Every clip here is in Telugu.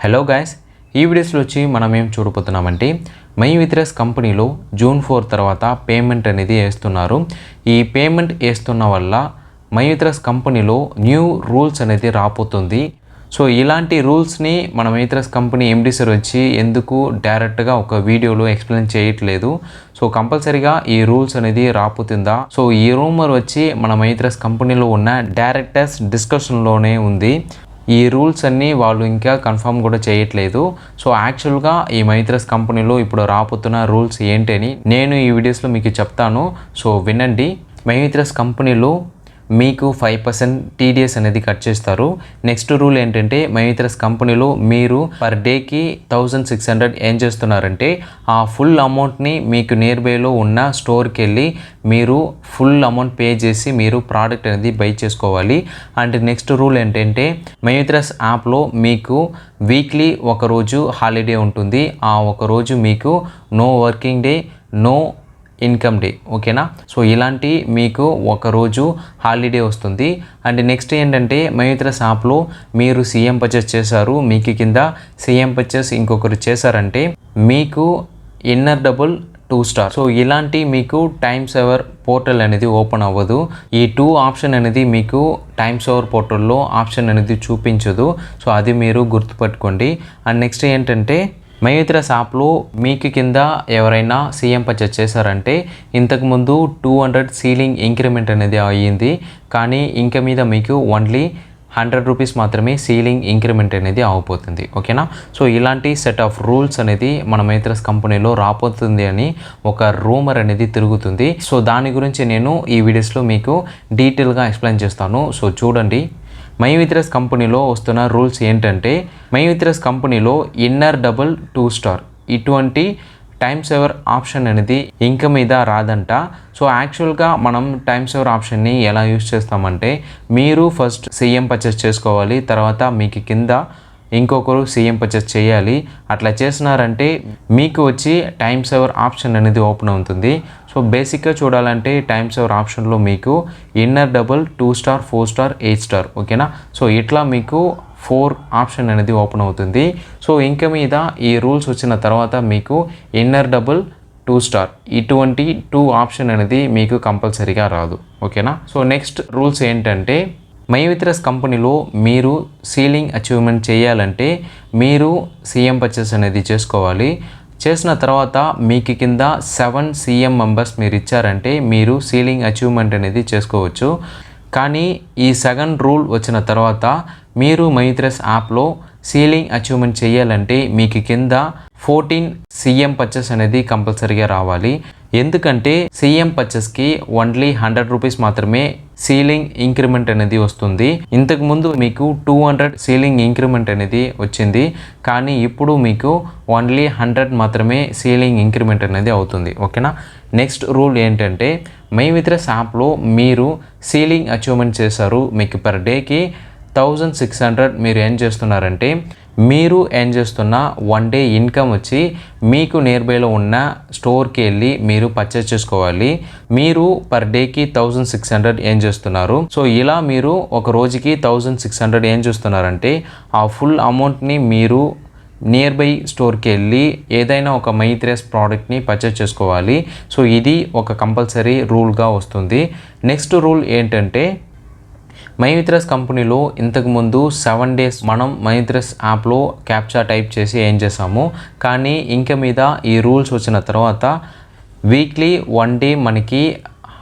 హలో గైస్, ఈ వీడియోస్లో వచ్చి మనం ఏం చూడబోతున్నామంటే మైవిత్రస్ కంపెనీలో జూన్ 4 తర్వాత పేమెంట్ అనేది వేస్తున్నారు. ఈ పేమెంట్ వేస్తున్న వల్ల మైవిత్రస్ కంపెనీలో న్యూ రూల్స్ అనేది రాబోతుంది. సో ఇలాంటి రూల్స్ని మన మైవిత్రస్ కంపెనీ ఎండి సార్ వచ్చి ఎందుకు డైరెక్ట్గా ఒక వీడియోలో ఎక్స్ప్లెయిన్ చేయట్లేదు. సో కంపల్సరీగా ఈ రూల్స్ అనేది రాబోతుందా? సో ఈ రూమర్ వచ్చి మన మైవిత్రస్ కంపెనీలో ఉన్న డైరెక్టర్స్ డిస్కషన్లోనే ఉంది. ఈ రూల్స్ అన్నీ వాళ్ళు ఇంకా కన్ఫర్మ్ కూడా చేయట్లేదు. సో యాక్చువల్గా ఈ మైవిత్రస్ కంపెనీలో ఇప్పుడు రాబోతున్న రూల్స్ ఏంటని నేను ఈ వీడియోస్లో మీకు చెప్తాను. సో వినండి. మైవిత్రస్ కంపెనీలో మీకు 5% టీడీఎస్ అనేది కట్ చేస్తారు. నెక్స్ట్ రూల్ ఏంటంటే మైవిత్రస్ కంపెనీలో మీరు పర్ డేకి 1600 ఏం చేస్తున్నారంటే ఆ ఫుల్ అమౌంట్ని మీకు నియర్ బైలో ఉన్న స్టోర్కి వెళ్ళి మీరు ఫుల్ అమౌంట్ పే చేసి మీరు ప్రోడక్ట్ అనేది బై చేసుకోవాలి. అండ్ నెక్స్ట్ రూల్ ఏంటంటే మైవిత్రస్ యాప్లో మీకు వీక్లీ ఒకరోజు హాలిడే ఉంటుంది. ఆ ఒకరోజు మీకు no working day, no income day, ఓకేనా? సో ఇలాంటి మీకు ఒకరోజు హాలిడే వస్తుంది. అండ్ నెక్స్ట్ ఏంటంటే మైవిత్రస్ యాప్లో మీరు సీఎం పర్చేస్ చేశారు, మీకు కింద సీఎం పర్చేస్ ఇంకొకరు చేశారంటే మీకు ఇన్నర్ డబుల్ 2 స్టార్. సో ఇలాంటి మీకు టైమ్ సేవర్ పోర్టల్ అనేది ఓపెన్ అవ్వదు. ఈ 2 ఆప్షన్ అనేది మీకు టైమ్ సేవర్ పోర్టల్లో ఆప్షన్ అనేది చూపించదు. సో అది మీరు గుర్తుపెట్టుకోండి. అండ్ నెక్స్ట్ ఏంటంటే మైవిత్రస్ యాప్లో మీకు కింద ఎవరైనా సీఎం పర్చేస్ చేశారంటే ఇంతకుముందు 200 సీలింగ్ ఇంక్రిమెంట్ అనేది అయ్యింది, కానీ ఇంక మీద మీకు ఓన్లీ 100 రూపీస్ మాత్రమే సీలింగ్ ఇంక్రిమెంట్ అనేది అయిపోతుంది, ఓకేనా? సో ఇలాంటి సెట్ ఆఫ్ రూల్స్ అనేది మన మైవిత్రస్ కంపెనీలో రాబోతుంది అని ఒక రూమర్ అనేది తిరుగుతుంది. సో దాని గురించి నేను ఈ వీడియోస్లో మీకు డీటెయిల్గా ఎక్స్ప్లెయిన్ చేస్తాను. సో చూడండి. మైవిత్రస్ కంపెనీలో వస్తున్న రూల్స్ ఏంటంటే మైవిత్రస్ కంపెనీలో ఇన్నర్ డబుల్ 2 స్టార్ ఇటువంటి టైమ్ సేవర్ ఆప్షన్ అనేది ఇంక మీద రాదంట. సో యాక్చువల్గా మనం టైమ్ సేవర్ ఆప్షన్ని ఎలా యూజ్ చేస్తామంటే మీరు ఫస్ట్ సీఎం పర్చేస్ చేసుకోవాలి, తర్వాత మీకు కింద ఇంకొకరు సీఎం పర్చేస్ చేయాలి. అట్లా చేసినారంటే మీకు వచ్చి టైమ్ సేవర్ ఆప్షన్ అనేది ఓపెన్ అవుతుంది. సో బేసిక్గా చూడాలంటే టైమ్ సేవర్ ఆప్షన్లో మీకు inner double 2 star 4 star 8 star, ఓకేనా? సో ఇట్లా మీకు 4 ఆప్షన్ అనేది ఓపెన్ అవుతుంది. సో ఇంక మీద ఈ రూల్స్ వచ్చిన తర్వాత మీకు ఇన్నర్ డబుల్ 2 స్టార్ ఇటువంటి 2 ఆప్షన్ అనేది మీకు కంపల్సరీగా రాదు, ఓకేనా? సో నెక్స్ట్ రూల్స్ ఏంటంటే మైవిత్రస్ కంపెనీలో మీరు సీలింగ్ అచీవ్మెంట్ చేయాలంటే మీరు సీఎం పర్చేస్ అనేది చేసుకోవాలి. చేసిన తర్వాత మీకు కింద 7 సీఎం మెంబర్స్ మీరు ఇచ్చారంటే మీరు సీలింగ్ అచీవ్మెంట్ అనేది చేసుకోవచ్చు. కానీ ఈ సెకండ్ రూల్ వచ్చిన తర్వాత మీరు మైవిత్రస్ యాప్లో సీలింగ్ అచీవ్మెంట్ చేయాలంటే మీకు కింద 14 సీఎం పర్చేస్ అనేది కంపల్సరీగా రావాలి. ఎందుకంటే సీఎం పర్చేస్కి ఓన్లీ 100 రూపీస్ మాత్రమే సీలింగ్ ఇంక్రిమెంట్ అనేది వస్తుంది. ఇంతకుముందు మీకు 200 సీలింగ్ ఇంక్రిమెంట్ అనేది వచ్చింది, కానీ ఇప్పుడు మీకు ఓన్లీ 100 మాత్రమే సీలింగ్ ఇంక్రిమెంట్ అనేది అవుతుంది, ఓకేనా? నెక్స్ట్ రూల్ ఏంటంటే మైవిత్రస్ యాప్లో మీరు సీలింగ్ అచీవ్మెంట్ చేశారు, మీకు పర్ డేకి 1600 మీరు ఏం చేస్తున్నారంటే మీరు ఏం చేస్తున్న 1 డే ఇన్కమ్ వచ్చి మీకు నియర్ బైలో ఉన్న స్టోర్కి వెళ్ళి మీరు పర్చేస్ చేసుకోవాలి. మీరు పర్ డేకి 1600 ఏం చేస్తున్నారు. సో ఇలా మీరు ఒక రోజుకి 1600 ఏం చేస్తున్నారంటే ఆ ఫుల్ అమౌంట్ని మీరు నియర్ బై స్టోర్కి వెళ్ళి ఏదైనా ఒక మైవిత్రస్ ప్రోడక్ట్ని పర్చేస్ చేసుకోవాలి. సో ఇది ఒక కంపల్సరీ రూల్గా వస్తుంది. నెక్స్ట్ రూల్ ఏంటంటే మైవిత్రస్ కంపెనీలో ఇంతకుముందు 7 డేస్ మనం మైవిత్రస్ యాప్లో క్యాప్చా టైప్ చేసి ఏం చేసాము, కానీ ఇంక మీద ఈ రూల్స్ వచ్చిన తర్వాత వీక్లీ 1 డే మనకి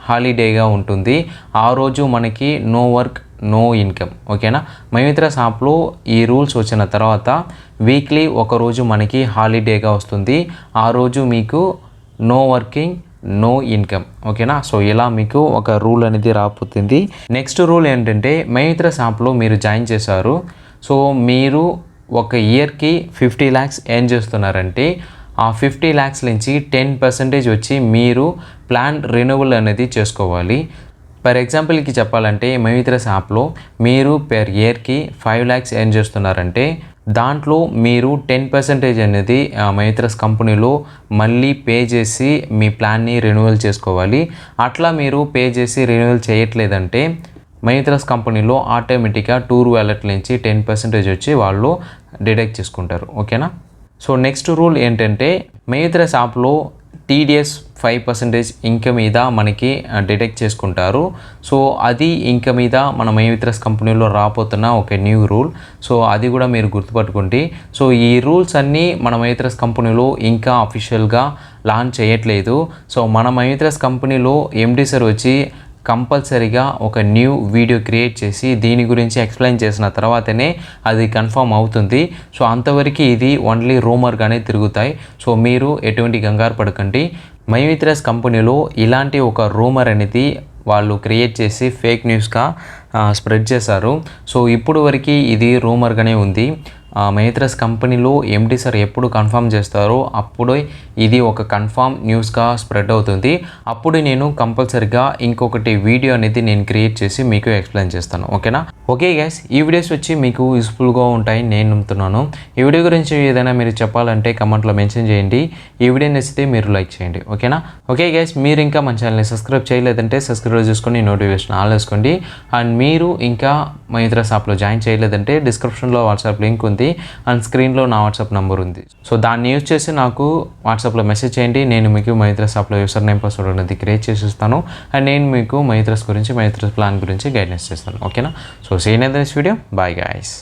హాలిడేగా ఉంటుంది. ఆ రోజు మనకి నో వర్క్ నో ఇన్కమ్, ఓకేనా? మైవిత్రస్ యాప్లో ఈ రూల్స్ వచ్చిన తర్వాత వీక్లీ ఒకరోజు మనకి హాలిడేగా వస్తుంది. ఆ రోజు మీకు నో వర్కింగ్ నో ఇన్కమ్, ఓకేనా? సో ఇలా మీకు ఒక రూల్ అనేది రాబోతుంది. నెక్స్ట్ రూల్ ఏంటంటే మైవిత్రస్ యాప్లో మీరు జాయిన్ చేశారు. సో మీరు ఒక ఇయర్కి 50 lakhs ఏం చేస్తున్నారంటే ఆ 50 lakhs నుంచి 10% వచ్చి మీరు ప్లాన్ రెన్యువల్ అనేది చేసుకోవాలి. ఫర్ ఎగ్జాంపుల్కి చెప్పాలంటే మైవిత్రస్ యాప్లో మీరు పెర్ ఇయర్కి 5 lakhs ఏం చేస్తున్నారంటే దాంట్లో మీరు 10% అనేది మైవిత్రస్ కంపెనీలో మళ్ళీ పే చేసి మీ ప్లాన్ని రెన్యువల్ చేసుకోవాలి. అట్లా మీరు పే చేసి రెన్యువల్ చేయట్లేదంటే మైవిత్రస్ కంపెనీలో ఆటోమేటిక్గా టూర్ వ్యాలెట్ నుంచి 10% వచ్చి వాళ్ళు డిడక్ట్ చేసుకుంటారు. ఓకేనా. సో నెక్స్ట్ రూల్ ఏంటంటే మైవిత్రస్ యాప్లో TDS 5% ఇంక మీద మనకి డిడక్ట్ చేసుకుంటారు. సో అది ఇంక మీద మన మైవిత్రస్ కంపెనీలో రాబోతున్న ఒక న్యూ రూల్. సో అది కూడా మీరు గుర్తుపట్టుకోండి. సో ఈ రూల్స్ అన్నీ మన మైవిత్రస్ కంపెనీలో ఇంకా అఫీషియల్గా లాంచ్ చేయట్లేదు. సో మన మైవిత్రస్ కంపెనీలో MD సార్ వచ్చి కంపల్సరీగా ఒక న్యూ వీడియో క్రియేట్ చేసి దీని గురించి ఎక్స్ప్లెయిన్ చేసిన తర్వాతనే అది కన్ఫర్మ్ అవుతుంది. సో అంతవరకు ఇది ఓన్లీ రూమర్గానే తిరుగుతాయి. సో మీరు ఎటువంటి కంగారు పడకండి. మైవిత్రస్ కంపెనీలో ఇలాంటి ఒక రూమర్ అనేది వాళ్ళు క్రియేట్ చేసి ఫేక్ న్యూస్గా స్ప్రెడ్ చేశారు. సో ఇప్పుడు వరకు ఇది రూమర్గానే ఉంది. మైవిత్రస్ కంపెనీలో MD సార్ ఎప్పుడు కన్ఫర్మ్ చేస్తారో అప్పుడే ఇది ఒక కన్ఫర్మ్ న్యూస్గా స్ప్రెడ్ అవుతుంది. అప్పుడు నేను కంపల్సరీగా ఇంకొకటి వీడియో అనేది నేను క్రియేట్ చేసి మీకు ఎక్స్ప్లెయిన్ చేస్తాను. ఓకేనా. ఓకే గైస్, ఈ వీడియోస్ వచ్చి మీకు యూస్ఫుల్గా ఉంటాయి నేను నమ్ముతున్నాను. ఈ వీడియో గురించి ఏదైనా మీరు చెప్పాలంటే కమెంట్లో మెన్షన్ చేయండి. ఈ వీడియో నచ్చితే మీరు లైక్ చేయండి. ఓకేనా. ఓకే గైస్, మీరు ఇంకా మన ఛానల్ని సబ్స్క్రైబ్ చేయలేదంటే సబ్స్క్రైబ్ చేసుకొని నోటిఫికేషన్ ఆల్ వేసుకోండి. అండ్ మీరు ఇంకా మైవిత్రస్ యాప్లో జాయిన్ చేయలేదంటే డిస్క్రిప్షన్లో వాట్సాప్ లింక్ ఉంది అండ్ స్క్రీన్లో నా వాట్సాప్ నెంబర్ ఉంది. సో దాన్ని యూజ్ చేసి నాకు వాట్సాప్లో మెసేజ్ చేయండి. నేను మీకు మైవిత్రస్ యాప్లో యూసర్ నేమ్ పాస్వర్డ్ అనేది క్రియేట్ చేసి ఇస్తాను. అండ్ నేను మీకు మైవిత్రస్ గురించి మైవిత్రస్ ప్లాన్ గురించి గైడెన్స్ చేస్తాను. ఓకేనా. So see you in this video. Bye guys.